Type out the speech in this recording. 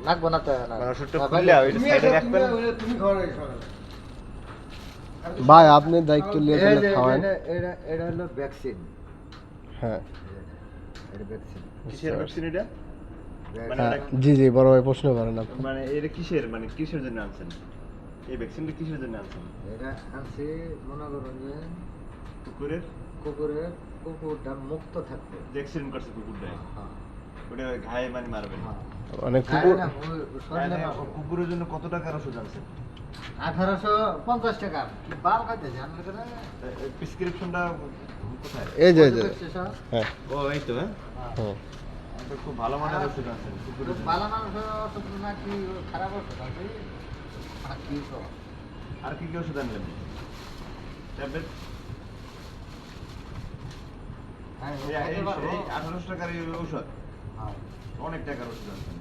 লাগবো না তো না। মানে ওষুধটা খুললে ওই সাইডে রাখবেন। তুমি ঘরে সরো। ভাই আপনি দায়িত্ব নিয়ে এই তাহলে যে খাওয়ান। এটা হলো ভ্যাকসিন। হ্যাঁ এটা ভ্যাকসিন। কিসের ভ্যাকসিন এটা? মানে হ্যাঁ, এটা জি জি বড় ভাই প্রশ্ন করেন আপনি। মানে এটা কিসের মানে কিসের জন্য আনছেন? এই ভ্যাকসিনটা কিসের জন্য আনছেন? এটা আনছি মনে করুন যে কুকুরের কুকুরটা মুক্ত থাকবে। যে অ্যাক্সিডেন্ট করছে কুকুরটায় হ্যাঁ ওটা ঘায়ে মানে মারবেন। হ্যাঁ। মানে কুকুর মানে কুকুরের জন্য কত টাকার ওষুধ আনছেন? 1850 টাকা। কি বাল খাইতে জানেন না? প্রেসক্রিপশনটা কোথায়? এই যে হ্যাঁ ও এই তো হ্যাঁ হুম। এটা খুব ভালো মানের ওষুধ আনছেন কুকুরের জন্য। ভালো মানুষ ওষুধ নাকি খারাপ ওষুধ আছে? আর কি তো? আর কি কি ওষুধ আনলেন? ট্যাবলেট হ্যাঁ, এই 1800 টাকার এই ঔষধ হ্যাঁ। অনেক টাকার ওষুধ আনছেন।